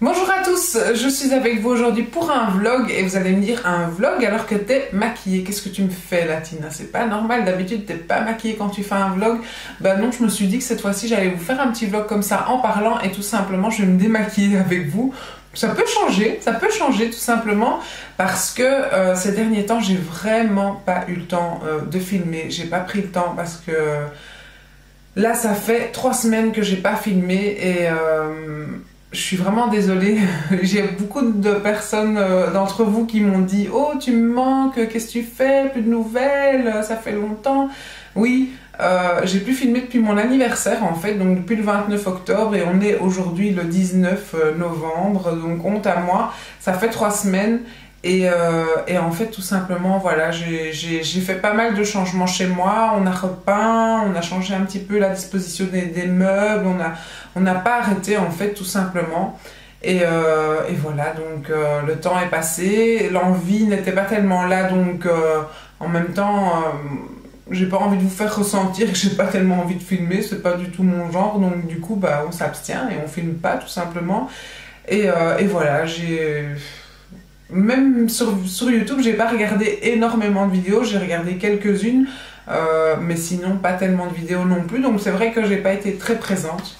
Bonjour à tous, je suis avec vous aujourd'hui pour un vlog et vous allez me dire un vlog alors que t'es maquillée. Qu'est-ce que tu me fais là, Tina? C'est pas normal, d'habitude t'es pas maquillée quand tu fais un vlog. Bah non, je me suis dit que cette fois-ci j'allais vous faire un petit vlog comme ça en parlant et tout simplement je vais me démaquiller avec vous. Ça peut changer tout simplement parce que ces derniers temps j'ai vraiment pas eu le temps de filmer. J'ai pas pris le temps parce que là ça fait 3 semaines que j'ai pas filmé et je suis vraiment désolée. J'ai beaucoup de personnes d'entre vous qui m'ont dit « Oh, tu me manques, qu'est-ce que tu fais? Plus de nouvelles, ça fait longtemps. » Oui, j'ai pu filmer depuis mon anniversaire en fait, donc depuis le 29 octobre et on est aujourd'hui le 19 novembre, donc honte à moi. Ça fait 3 semaines et en fait tout simplement voilà, j'ai fait pas mal de changements chez moi. On a repeint, on a changé un petit peu la disposition des meubles, on n'a pas arrêté en fait tout simplement et voilà, donc le temps est passé, l'envie n'était pas tellement là, donc en même temps j'ai pas envie de vous faire ressentir que j'ai pas tellement envie de filmer, c'est pas du tout mon genre, donc du coup bah on s'abstient et on filme pas tout simplement et voilà, même sur YouTube j'ai pas regardé énormément de vidéos, j'ai regardé quelques-unes mais sinon pas tellement de vidéos non plus, donc c'est vrai que j'ai pas été très présente.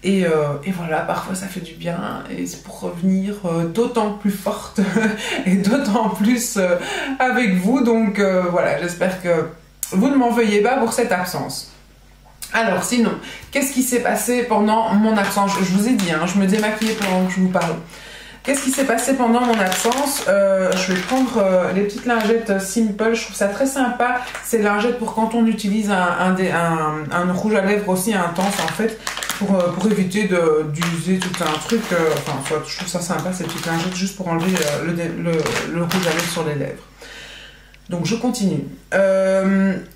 Et voilà, parfois ça fait du bien et c'est pour revenir d'autant plus forte et d'autant plus avec vous. Donc voilà, j'espère que vous ne m'en veuillez pas pour cette absence. Alors sinon, qu'est-ce qui s'est passé pendant mon absence? Je vous ai dit, hein, je me démaquillais pendant que je vous parle. Qu'est-ce qui s'est passé pendant mon absence? Je vais prendre les petites lingettes Simple, je trouve ça très sympa. C'est lingettes pour quand on utilise un rouge à lèvres aussi intense en fait, pour éviter d'user tout un truc. Enfin, soit, je trouve ça sympa ces petites lingettes juste pour enlever le rouge à lèvres sur les lèvres. Donc je continue.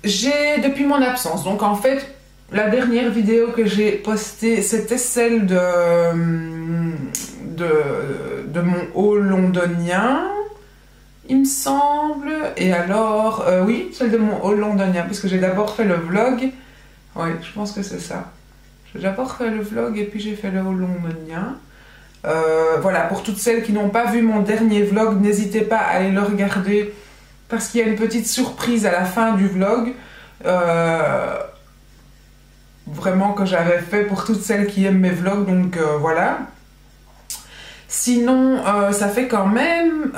J'ai depuis mon absence, donc en fait, la dernière vidéo que j'ai postée, c'était celle de mon haul londonien, il me semble. Et alors, oui, celle de mon haul londonien, parce que j'ai d'abord fait le vlog. Oui, je pense que c'est ça. J'ai d'abord fait le vlog et puis j'ai fait le haul londonien. Voilà, pour toutes celles qui n'ont pas vu mon dernier vlog, n'hésitez pas à aller le regarder parce qu'il y a une petite surprise à la fin du vlog. Vraiment que j'avais fait pour toutes celles qui aiment mes vlogs, donc voilà. Sinon, ça fait quand même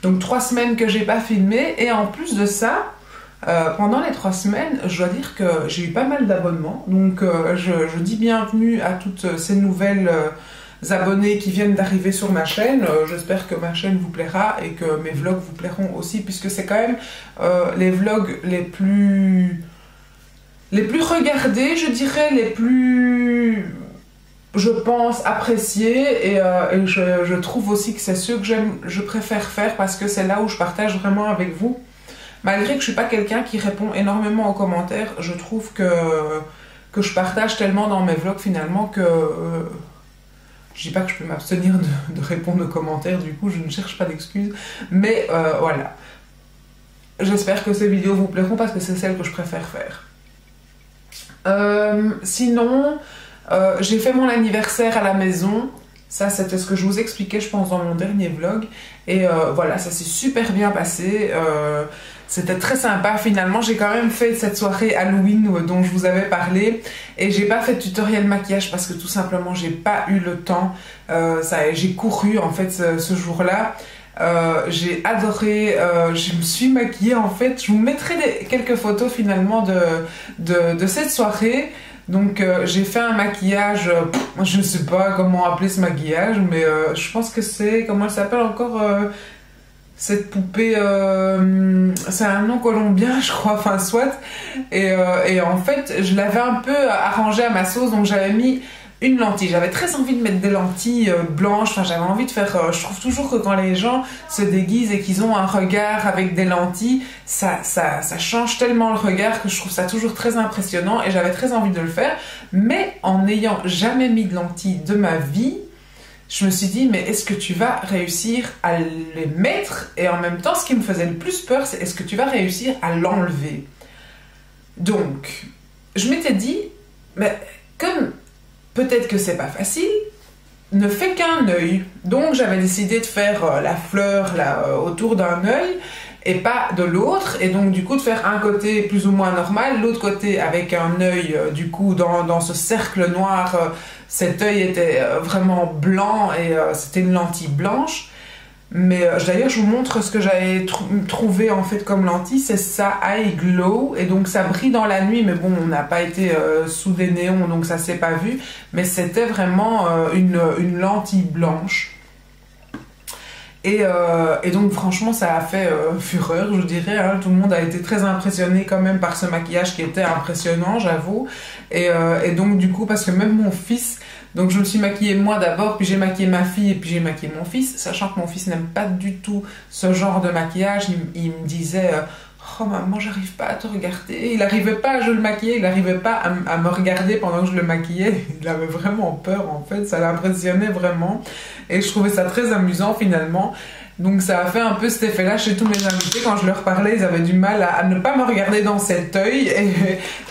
donc 3 semaines que j'ai pas filmé et en plus de ça, pendant les 3 semaines, je dois dire que j'ai eu pas mal d'abonnements. Donc je dis bienvenue à toutes ces nouvelles abonnés qui viennent d'arriver sur ma chaîne. J'espère que ma chaîne vous plaira et que mes vlogs vous plairont aussi, puisque c'est quand même les vlogs les plus regardés, je dirais, les plus, je pense, appréciés et je trouve aussi que c'est ceux que je préfère faire parce que c'est là où je partage vraiment avec vous. Malgré que je suis pas quelqu'un qui répond énormément aux commentaires, je trouve que je partage tellement dans mes vlogs finalement que je dis pas que je peux m'abstenir de répondre aux commentaires, du coup je ne cherche pas d'excuses, mais voilà. J'espère que ces vidéos vous plairont parce que c'est celles que je préfère faire. Sinon, j'ai fait mon anniversaire à la maison. Ça, c'était ce que je vous expliquais, je pense, dans mon dernier vlog. Et voilà, ça s'est super bien passé. C'était très sympa. Finalement, j'ai quand même fait cette soirée Halloween dont je vous avais parlé. Et j'ai pas fait de tutoriel maquillage parce que tout simplement, j'ai pas eu le temps. J'ai couru, en fait, ce jour-là. J'ai adoré, je me suis maquillée en fait, je vous mettrai quelques photos finalement de cette soirée. Donc j'ai fait un maquillage, je ne sais pas comment appeler ce maquillage, mais je pense que c'est, comment elle s'appelle encore, cette poupée, c'est un nom colombien je crois, enfin soit. Et en fait je l'avais un peu arrangé à ma sauce, donc j'avais mis une lentille. J'avais très envie de mettre des lentilles blanches, enfin j'avais envie de faire... je trouve toujours que quand les gens se déguisent et qu'ils ont un regard avec des lentilles, ça change tellement le regard que je trouve ça toujours très impressionnant et j'avais très envie de le faire. Mais en n'ayant jamais mis de lentilles de ma vie, je me suis dit, mais est-ce que tu vas réussir à les mettre? Et en même temps, ce qui me faisait le plus peur, c'est est-ce que tu vas réussir à l'enlever? Donc, je m'étais dit, mais comme... peut-être que c'est pas facile, ne fait qu'un œil. Donc j'avais décidé de faire la fleur là, autour d'un œil et pas de l'autre. Et donc du coup de faire un côté plus ou moins normal, l'autre côté avec un œil du coup dans ce cercle noir. Cet œil était vraiment blanc et c'était une lentille blanche. Mais d'ailleurs je vous montre ce que j'avais trouvé en fait comme lentille, c'est ça, Eye Glow, et donc ça brille dans la nuit, mais bon on n'a pas été sous des néons donc ça s'est pas vu, mais c'était vraiment une lentille blanche. Et donc franchement ça a fait fureur je dirais, hein. Tout le monde a été très impressionné quand même par ce maquillage qui était impressionnant j'avoue, et donc du coup parce que même mon fils, donc je me suis maquillée moi d'abord, puis j'ai maquillé ma fille et puis j'ai maquillé mon fils, sachant que mon fils n'aime pas du tout ce genre de maquillage. Il me disait oh maman j'arrive pas à te regarder, il n'arrivait pas à je le maquiller, il n'arrivait pas à me regarder pendant que je le maquillais, il avait vraiment peur en fait, ça l'impressionnait vraiment et je trouvais ça très amusant finalement. Donc ça a fait un peu cet effet-là chez tous mes invités. Quand je leur parlais, ils avaient du mal à ne pas me regarder dans cet œil.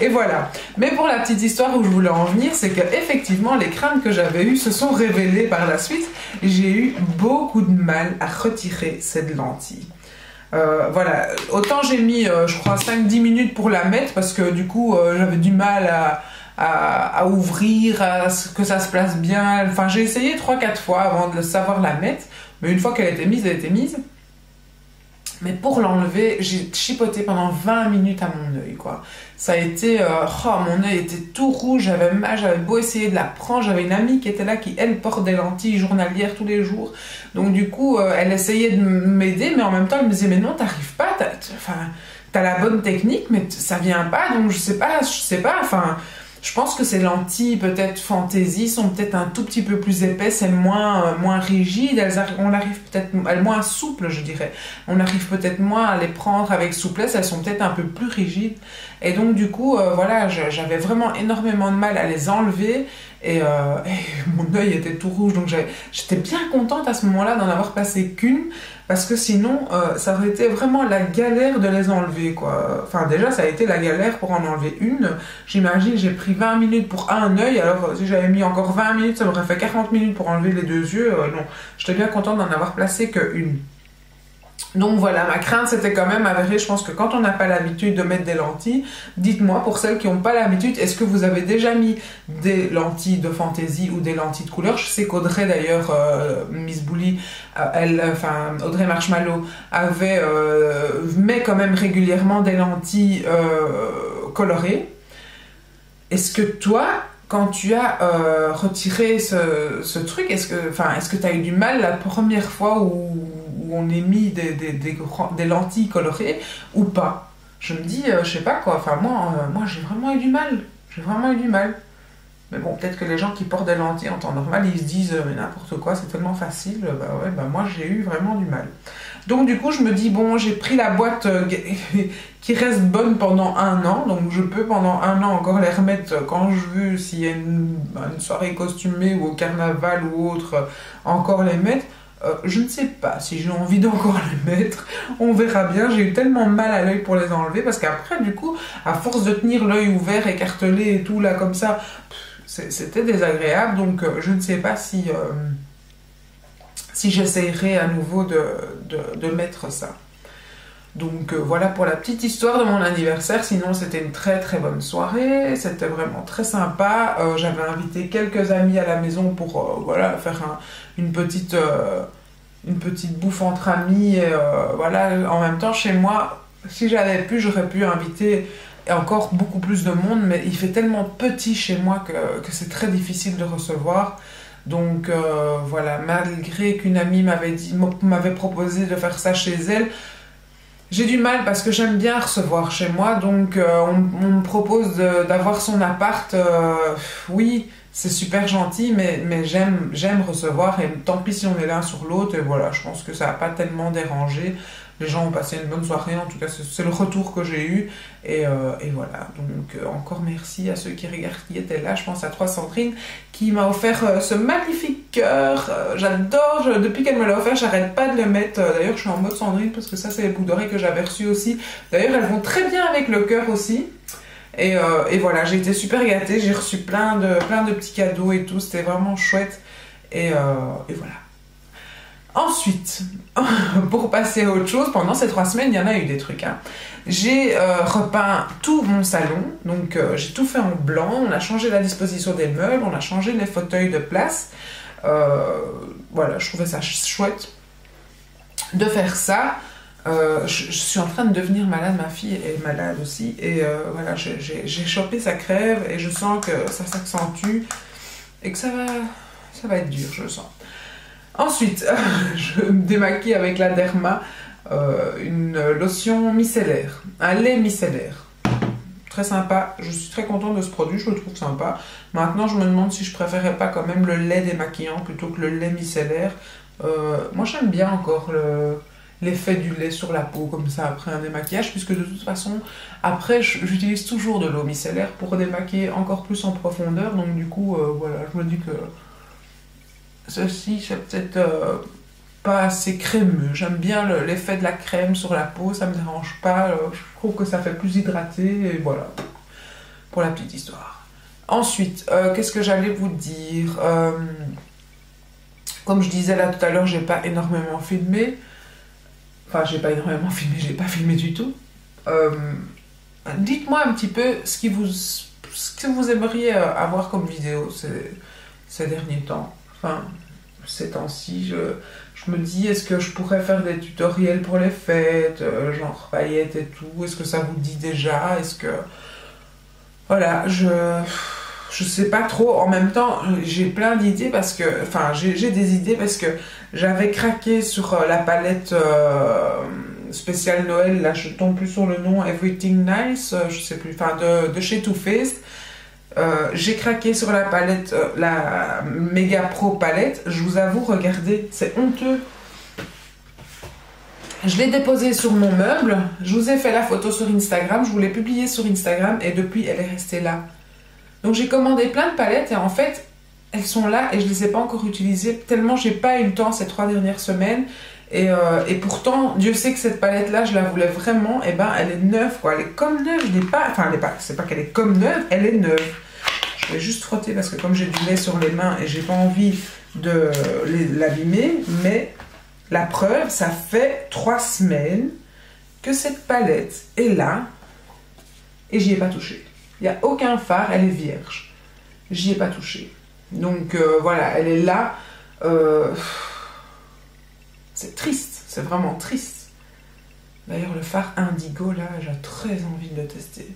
Et voilà. Mais pour la petite histoire où je voulais en venir, c'est qu'effectivement, les craintes que j'avais eues se sont révélées par la suite. J'ai eu beaucoup de mal à retirer cette lentille. Voilà. Autant j'ai mis, je crois, 5-10 minutes pour la mettre parce que du coup, j'avais du mal à ouvrir, à ce que ça se place bien. Enfin, j'ai essayé 3-4 fois avant de savoir la mettre. Mais une fois qu'elle était mise, elle était mise. Mais pour l'enlever, j'ai chipoté pendant 20 minutes à mon œil, quoi. Ça a été... mon œil était tout rouge, j'avais mal, j'avais beau essayer de la prendre. J'avais une amie qui était là, qui, elle, porte des lentilles journalières tous les jours. Donc du coup, elle essayait de m'aider, mais en même temps, elle me disait, mais non, t'arrives pas, t'as la bonne technique, mais ça vient pas, donc je sais pas, enfin... Je pense que ces lentilles, peut-être fantaisie, sont peut-être un tout petit peu plus épaisses et moins rigides. On arrive peut-être, moins souples, je dirais. On arrive peut-être moins à les prendre avec souplesse. Elles sont peut-être un peu plus rigides. Et donc, du coup, voilà, j'avais vraiment énormément de mal à les enlever. Et mon œil était tout rouge. Donc, j'étais bien contente à ce moment-là d'en avoir passé qu'une. Parce que sinon, ça aurait été vraiment la galère de les enlever, quoi. Enfin, déjà, ça a été la galère pour en enlever une. J'imagine, j'ai pris 20 minutes pour un œil. Alors, si j'avais mis encore 20 minutes, ça m'aurait fait 40 minutes pour enlever les deux yeux. Non, j'étais bien contente d'en avoir placé qu'une. Donc voilà, ma crainte c'était quand même avérée. Je pense que quand on n'a pas l'habitude de mettre des lentilles, dites-moi pour celles qui n'ont pas l'habitude, est-ce que vous avez déjà mis des lentilles de fantaisie ou des lentilles de couleur? Je sais qu'Audrey d'ailleurs, Miss Bully, Audrey Marshmallow met quand même régulièrement des lentilles colorées. Est-ce que toi, quand tu as retiré ce truc, est-ce que tu as eu du mal la première fois où on est mis des lentilles colorées ou pas? Je me dis, je sais pas quoi, enfin moi j'ai vraiment eu du mal. J'ai vraiment eu du mal. Mais bon, peut-être que les gens qui portent des lentilles en temps normal, ils se disent, mais n'importe quoi, c'est tellement facile. Bah ouais, bah moi j'ai eu vraiment du mal. Donc du coup, je me dis, bon, j'ai pris la boîte qui reste bonne pendant 1 an. Donc je peux pendant 1 an encore les remettre quand je veux, s'il y a une soirée costumée ou au carnaval ou autre, encore les mettre. Je ne sais pas si j'ai envie d'encore les mettre, on verra bien. J'ai eu tellement mal à l'œil pour les enlever parce qu'après du coup, à force de tenir l'œil ouvert, écartelé et tout là comme ça, c'était désagréable. Donc je ne sais pas si j'essayerai à nouveau de mettre ça. Donc voilà pour la petite histoire de mon anniversaire. Sinon c'était une très très bonne soirée, c'était vraiment très sympa. J'avais invité quelques amis à la maison pour voilà, faire une petite bouffe entre amis. Et, voilà, en même temps chez moi, si j'avais pu, j'aurais pu inviter encore beaucoup plus de monde, mais il fait tellement petit chez moi que c'est très difficile de recevoir. Donc voilà, malgré qu'une amie m'avait proposé de faire ça chez elle, j'ai du mal parce que j'aime bien recevoir chez moi, donc on me propose d'avoir son appart. Oui, c'est super gentil, mais j'aime recevoir, et tant pis si on est l'un sur l'autre. Et voilà, je pense que ça n'a pas tellement dérangé. Les gens ont passé une bonne soirée, en tout cas c'est le retour que j'ai eu. Et voilà, donc encore merci à ceux qui étaient là. Je pense à toi Sandrine qui m'a offert ce magnifique cœur. J'adore, depuis qu'elle me l'a offert, j'arrête pas de le mettre. D'ailleurs je suis en mode Sandrine parce que ça c'est les boucles d'oreilles que j'avais reçues aussi. D'ailleurs elles vont très bien avec le cœur aussi. Et voilà, j'ai été super gâtée, j'ai reçu plein de petits cadeaux et tout, c'était vraiment chouette. Et voilà. Ensuite, pour passer à autre chose, pendant ces 3 semaines, il y en a eu des trucs. Hein. J'ai repeint tout mon salon, donc j'ai tout fait en blanc, on a changé la disposition des meubles, on a changé les fauteuils de place. Voilà, je trouvais ça chouette de faire ça. Je suis en train de devenir malade, ma fille est malade aussi, et voilà, j'ai chopé sa crève et je sens que ça s'accentue et que ça va être dur, je le sens. Ensuite, je me démaquille avec la Derma, une lotion micellaire, un lait micellaire. Très sympa, je suis très contente de ce produit, je le trouve sympa. Maintenant, je me demande si je préférais pas quand même le lait démaquillant plutôt que le lait micellaire. Moi, j'aime bien encore l'effet du lait sur la peau, comme ça, après un démaquillage, puisque de toute façon, après, j'utilise toujours de l'eau micellaire pour démaquiller encore plus en profondeur. Donc, du coup, voilà, je me dis que ceci, c'est peut-être pas assez crémeux. J'aime bien l'effet de la crème sur la peau, ça me dérange pas. Je trouve que ça fait plus hydraté, et voilà, pour la petite histoire. Ensuite, qu'est-ce que j'allais vous dire? Comme je disais là tout à l'heure, j'ai pas énormément filmé. Enfin, j'ai pas énormément filmé, j'ai pas filmé du tout. Dites-moi un petit peu ce que vous aimeriez avoir comme vidéo ces derniers temps. Enfin, ces temps-ci, je me dis, est-ce que je pourrais faire des tutoriels pour les fêtes, genre paillettes et tout? Est-ce que ça vous dit déjà? Est-ce que... Voilà, je sais pas trop. En même temps, j'ai plein d'idées parce que... Enfin, j'ai des idées parce que j'avais craqué sur la palette spéciale Noël. Là, je tombe plus sur le nom, Everything Nice, je sais plus, enfin, de chez Too Faced. J'ai craqué sur la palette, la Mega Pro palette. Je vous avoue, regardez, c'est honteux. Je l'ai déposée sur mon meuble. Je vous ai fait la photo sur Instagram. Je vous l'ai publiée sur Instagram et depuis, elle est restée là. Donc j'ai commandé plein de palettes et en fait, elles sont là et je les ai pas encore utilisées tellement j'ai pas eu le temps ces 3 dernières semaines. Et pourtant, Dieu sait que cette palette-là, je la voulais vraiment. Et ben, elle est neuve, quoi. Elle est comme neuve. Je l'ai pas... Enfin, c'est pas qu'elle est comme neuve, elle est neuve. Je vais juste frotter parce que comme j'ai du lait sur les mains et j'ai pas envie de l'abîmer, mais la preuve, ça fait 3 semaines que cette palette est là et j'y ai pas touché. Il n'y a aucun fard, elle est vierge. J'y ai pas touché. Donc voilà, elle est là. C'est triste, c'est vraiment triste. D'ailleurs, le fard indigo, là, j'ai très envie de le tester.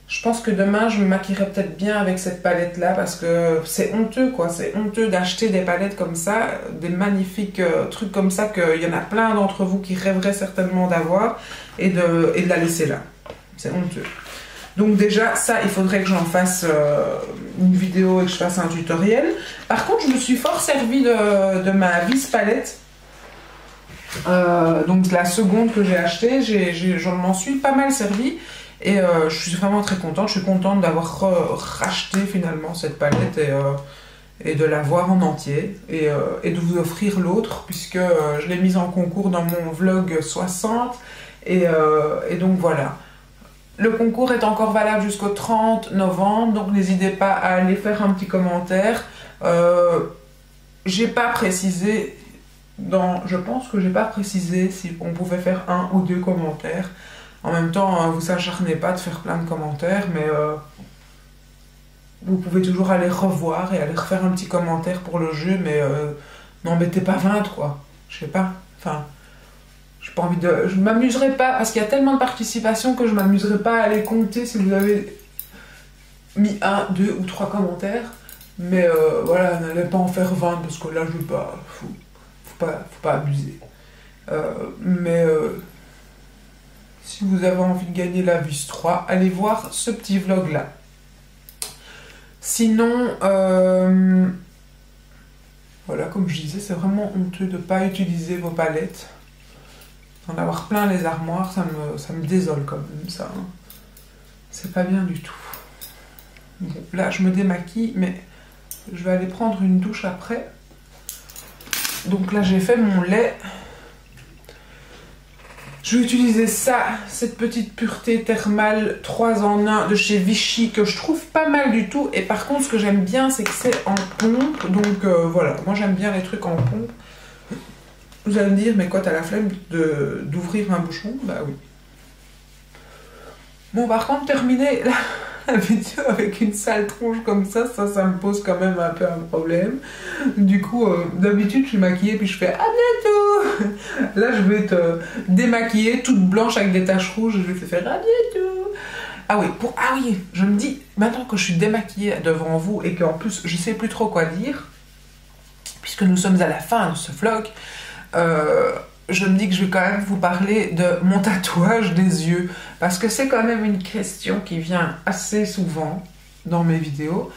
Je pense que demain, je me maquillerai peut-être bien avec cette palette-là parce que c'est honteux, quoi. C'est honteux d'acheter des palettes comme ça, des magnifiques trucs comme ça qu'il y en a plein d'entre vous qui rêveraient certainement d'avoir et de la laisser là. C'est honteux. Donc déjà, ça, il faudrait que j'en fasse une vidéo et que je fasse un tutoriel. Par contre, je me suis fort servi de ma vis palette. Donc la seconde que j'ai achetée, je m'en suis pas mal servi. Et je suis vraiment très contente. Je suis contente d'avoir racheté finalement cette palette et de l'avoir en entier. Et de vous offrir l'autre puisque je l'ai mise en concours dans mon vlog 60. Et donc voilà. Le concours est encore valable jusqu'au 30 novembre, donc n'hésitez pas à aller faire un petit commentaire. J'ai pas précisé, je pense que j'ai pas précisé si on pouvait faire 1 ou 2 commentaires. En même temps, vous s'acharnez pas de faire plein de commentaires, mais vous pouvez toujours aller revoir et aller refaire un petit commentaire pour le jeu, mais n'en mettez pas 20, quoi. Je sais pas, enfin... Pas envie de... Je ne m'amuserai pas, parce qu'il y a tellement de participation que je ne m'amuserai pas à aller compter si vous avez mis 1, 2 ou 3 commentaires. Mais voilà, n'allez pas en faire 20, parce que là, je ne veux pas... Faut pas abuser. Si vous avez envie de gagner la Vis 3, allez voir ce petit vlog-là. Sinon... Voilà, comme je disais, c'est vraiment honteux de ne pas utiliser vos palettes. En avoir plein les armoires, ça me désole quand même, ça. Hein. C'est pas bien du tout. Bon, là, je me démaquille, mais je vais aller prendre une douche après. Donc là, j'ai fait mon lait. Je vais utiliser ça, cette petite pureté thermale 3 en 1 de chez Vichy que je trouve pas mal du tout. Et par contre, ce que j'aime bien, c'est que c'est en pompe. Donc voilà, moi j'aime bien les trucs en pompe. Vous allez me dire, mais quoi, t'as la flemme d'ouvrir un bouchon? Bah oui. Bon, par contre, terminer la vidéo avec une sale tronche comme ça me pose quand même un peu un problème. Du coup, d'habitude, je suis maquillée puis je fais « À bientôt !» Là, je vais te démaquiller, toute blanche avec des taches rouges, je vais te faire « À bientôt !» Ah oui, je me dis, maintenant que je suis démaquillée devant vous et qu'en plus, je sais plus trop quoi dire, puisque nous sommes à la fin de ce vlog, je me dis que je vais quand même vous parler de mon tatouage des yeux, parce que c'est quand même une question qui vient assez souvent dans mes vidéos,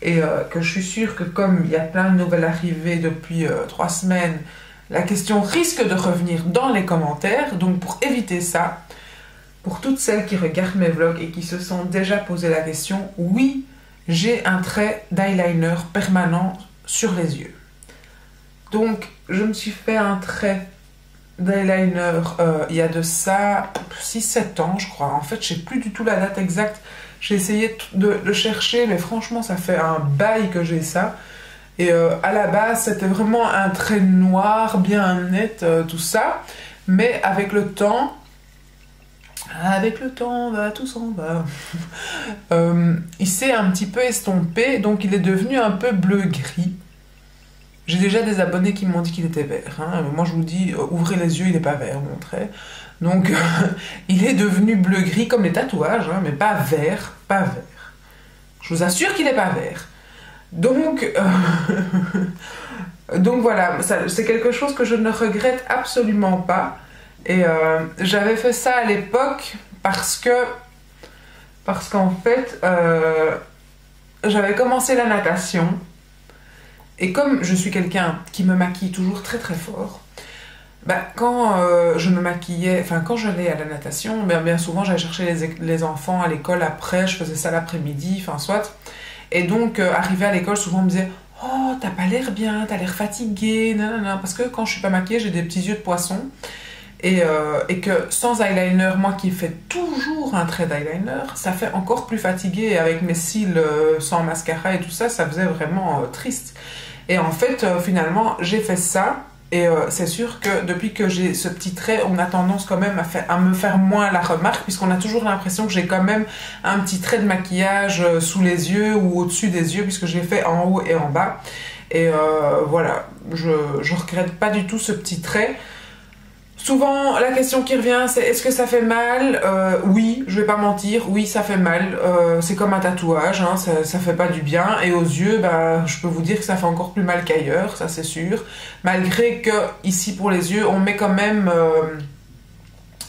et que je suis sûre que comme il y a plein de nouvelles arrivées depuis 3 semaines, la question risque de revenir dans les commentaires. Donc pour éviter ça, pour toutes celles qui regardent mes vlogs et qui se sont déjà posé la question, oui, j'ai un trait d'eyeliner permanent sur les yeux. Donc je me suis fait un trait d'eyeliner il y a de ça 6-7 ans je crois. En fait je sais plus du tout la date exacte, j'ai essayé de chercher, mais franchement ça fait un bail que j'ai ça. Et à la base c'était vraiment un trait noir bien net, tout ça, mais avec le temps bah, tout s'en va. Il s'est un petit peu estompé, donc il est devenu un peu bleu-gris. J'ai déjà des abonnés qui m'ont dit qu'il était vert. Hein. Moi, je vous dis, ouvrez les yeux, il n'est pas vert, mon trait. Donc, il est devenu bleu-gris comme les tatouages, hein, mais pas vert, pas vert. Je vous assure qu'il n'est pas vert. Donc, donc voilà, c'est quelque chose que je ne regrette absolument pas. Et j'avais fait ça à l'époque parce qu'en fait, j'avais commencé la natation. Et comme je suis quelqu'un qui me maquille toujours très très fort, bah, quand je me maquillais, enfin quand j'allais à la natation, bien souvent j'allais chercher les enfants à l'école après, je faisais ça l'après-midi, enfin soit. Et donc arrivé à l'école, souvent on me disait « Oh, t'as pas l'air bien, t'as l'air fatiguée, nanana », parce que quand je suis pas maquillée, j'ai des petits yeux de poisson. Et que sans eyeliner, moi qui fais toujours un trait d'eyeliner, ça fait encore plus fatigué. Et avec mes cils sans mascara et tout ça, ça faisait vraiment triste. Et en fait, finalement, j'ai fait ça. Et c'est sûr que depuis que j'ai ce petit trait, on a tendance quand même à me faire moins la remarque, puisqu'on a toujours l'impression que j'ai quand même un petit trait de maquillage sous les yeux ou au-dessus des yeux, puisque j'ai fait en haut et en bas. Et voilà, je regrette pas du tout ce petit trait. Souvent, la question qui revient, c'est est-ce que ça fait mal? Oui, je vais pas mentir, oui, ça fait mal. C'est comme un tatouage, hein, ça fait pas du bien. Et aux yeux, bah, je peux vous dire que ça fait encore plus mal qu'ailleurs, ça c'est sûr. Malgré que, ici pour les yeux, on met quand même...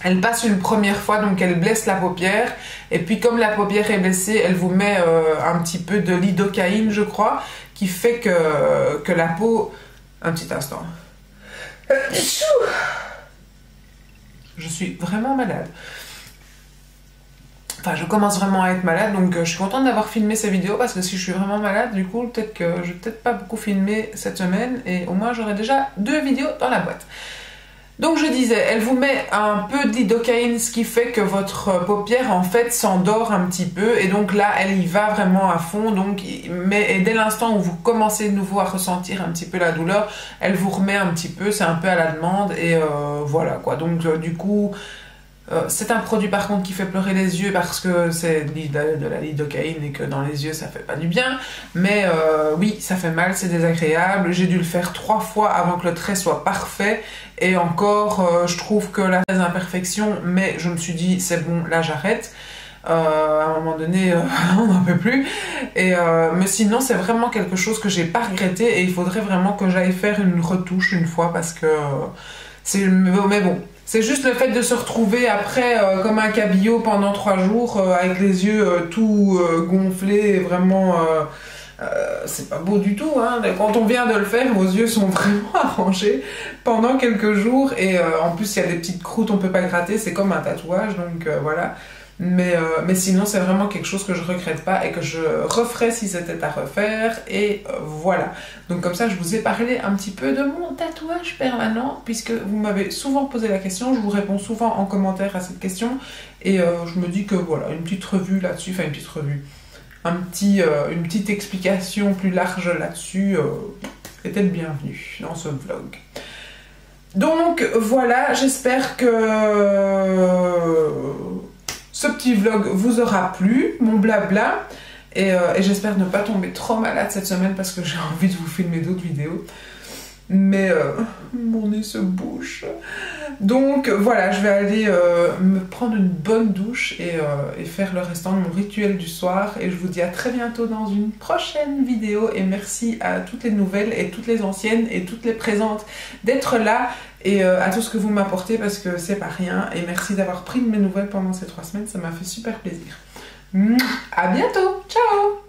elle passe une première fois, donc elle blesse la paupière. Et puis comme la paupière est blessée, elle vous met un petit peu de lidocaïne, je crois, qui fait que la peau... Un petit instant. Je suis vraiment malade. Enfin, je commence vraiment à être malade, donc je suis contente d'avoir filmé ces vidéos, parce que si je suis vraiment malade, du coup, peut-être que je vais peut-être pas beaucoup filmer cette semaine, et au moins j'aurai déjà 2 vidéos dans la boîte. Donc je disais, elle vous met un peu de lidocaïne, ce qui fait que votre paupière en fait s'endort un petit peu, et donc là elle y va vraiment à fond. Donc, et dès l'instant où vous commencez de nouveau à ressentir un petit peu la douleur, elle vous remet un petit peu, c'est un peu à la demande, et voilà quoi. Donc du coup, c'est un produit par contre qui fait pleurer les yeux parce que c'est de la lidocaïne et que dans les yeux ça fait pas du bien, mais oui ça fait mal, c'est désagréable. J'ai dû le faire 3 fois avant que le trait soit parfait, et encore je trouve que la des imperfections, mais je me suis dit c'est bon, là j'arrête. À un moment donné on n'en peut plus, et mais sinon c'est vraiment quelque chose que j'ai pas regretté, et il faudrait vraiment que j'aille faire une retouche une fois, parce que c'est... mais bon, c'est juste le fait de se retrouver après comme un cabillaud pendant 3 jours avec les yeux tout gonflés, vraiment c'est pas beau du tout, hein. Quand on vient de le faire, vos yeux sont vraiment arrangés pendant quelques jours, et en plus il y a des petites croûtes, on peut pas gratter, c'est comme un tatouage, donc voilà. Mais sinon, c'est vraiment quelque chose que je regrette pas et que je referais si c'était à refaire. Et voilà. Donc comme ça, je vous ai parlé un petit peu de mon tatouage permanent, puisque vous m'avez souvent posé la question. Je vous réponds souvent en commentaire à cette question. Et je me dis que voilà, une petite revue là-dessus, enfin une petite revue, une petite explication plus large là-dessus était le bienvenu dans ce vlog. Donc voilà, j'espère que ce petit vlog vous aura plu, mon blabla, et j'espère ne pas tomber trop malade cette semaine parce que j'ai envie de vous filmer d'autres vidéos. Mais mon nez se bouche. Donc voilà, je vais aller me prendre une bonne douche et faire le restant de mon rituel du soir. Et je vous dis à très bientôt dans une prochaine vidéo. Et merci à toutes les nouvelles et toutes les anciennes et toutes les présentes d'être là. Et à tout ce que vous m'apportez parce que c'est pas rien. Et merci d'avoir pris de mes nouvelles pendant ces 3 semaines, ça m'a fait super plaisir. À bientôt, ciao!